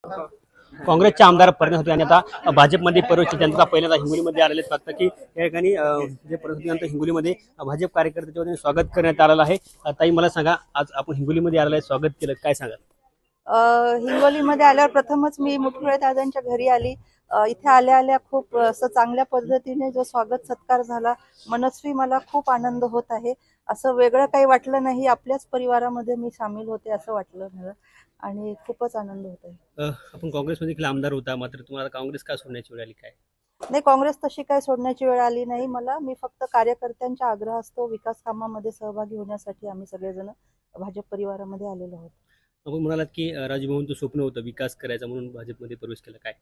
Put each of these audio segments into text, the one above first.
काँग्रेसचे आमदार परिणत होते आणि आता भाजपमध्ये प्रवेश जनता पहिल्यांदा हिंगोलीमध्ये आलेले आहेत. फक्त की या ठिकाणी जे परिणत हिंगोलीमध्ये भाजप कार्यकर्त्यांच्या वतीने स्वागत करण्यात आलेलं आहे. ताई मला सांगा, आज आपण हिंगोलीमध्ये आलेलं आहे, स्वागत केलं, काय सांगा? हिंगोलीमध्ये आल्यावर प्रथमच मी मुठकुळे दादांच्या घरी आली. इथे आल्या आल्या खूप असं चांगल्या पद्धतीने जो स्वागत सत्कार झाला, मनस्वी मला खूप आनंद होत आहे. असं वेगळं काही वाटलं नाही, आपल्याच परिवारामध्ये मी सामील होते असं वाटलं मला आणि खूपच आनंद होत आहे. आपण काँग्रेसमध्ये देखील आमदार होता, मात्र तुम्हाला काँग्रेस का सोडण्याची वेळ आली, काय? नाही, काँग्रेस तशी काही सोडण्याची वेळ आली नाही मला. मी फक्त कार्यकर्त्यांच्या आग्रहास्तव विकास कामामध्ये सहभागी होण्यासाठी आम्ही सगळेजण भाजप परिवारामध्ये आलेलो आहोत. आपण म्हणालात की राजभवनचं स्वप्न होतं विकास करायचा म्हणून भाजपमध्ये प्रवेश केला, काय?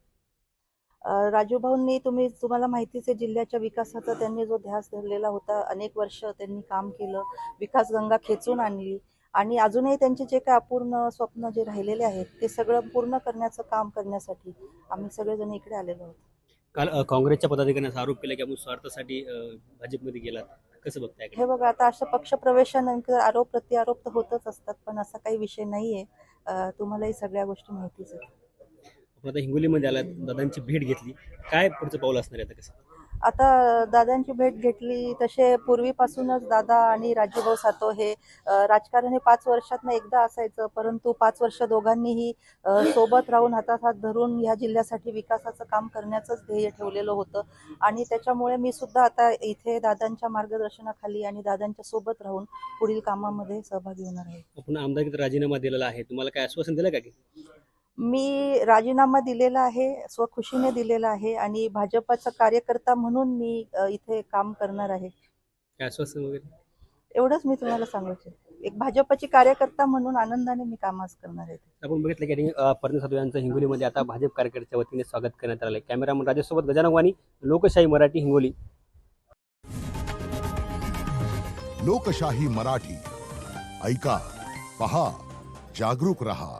राजू भाऊंनी तुम्हाला माहितीच आहे, जिल्ह्याच्या विकासाचा त्यांनी जो ध्यास धरलेला होता, अनेक वर्ष त्यांनी काम केलं, विकास गंगा खेचून आणली आणि अजूनही त्यांचे जे काही अपूर्ण स्वप्न जे राहिलेले आहेत ते सगळं पूर्ण करण्याचं काम करण्यासाठी आम्ही सगळेजण इकडे आलेलो आहोत. काल काँग्रेसच्या पदाधिकाऱ्यांचा आरोप केला की आपण स्वार्थासाठी भाजपमध्ये गेलात, कसं बघताय? हे बघा, आता अशा पक्षप्रवेशानंतर आरोप प्रत्यारोप तर होतच असतात, पण असा काही विषय नाहीये. तुम्हालाही सगळ्या गोष्टी माहितीच आहेत. आपण आता हिंगोलीमध्ये आलात, दादांची भेट घेतली, काय पुढचं पाऊल असणार आहे आता, कसं? आता दादांची भेट घेतली, तसे पूर्वीपासूनच दादा आणि राजूभाऊ सातव हे राजकारण हे 5 वर्षातनं एकदा असायचं, परंतु 5 वर्ष दोघांनीही सोबत राहून हातात हात धरून ह्या जिल्ह्यासाठी विकासाचं काम करण्याचंच ध्येय ठेवलेलं होतं आणि त्याच्यामुळे मी सुद्धा आता इथे दादांच्या मार्गदर्शनाखाली आणि दादांच्या सोबत राहून पुढील कामामध्ये सहभागी होणार आहे. आपण आमदारकीचा राजीनामा दिलेला आहे, तुम्हाला काय आश्वासन दिलं का की? मी राजीनामा दिलेला आहे, स्वखुशीने दिलेला आहे आणि भाजपाचा कार्यकर्ता म्हणून मी इथे काम करणार आहे. काय आश्वासन वगैरे? एवढंच मी तुम्हाला सांगू इच्छिते. एक भाजपची कार्यकर्ता म्हणून आनंदाने मी कामच करणार आहे. आपण बघितलं की परिणत साधू यांचं हिंगोलीमध्ये आता भाजप कार्यकर्त्याच्या वतीने स्वागत करण्यात आलं आहे. कॅमेरामन राजेशसोबत गजानन वाणी, लोकशाही मराठी, हिंगोली. लोकशाही मराठी, ऐका, पहा, जागरूक रहा.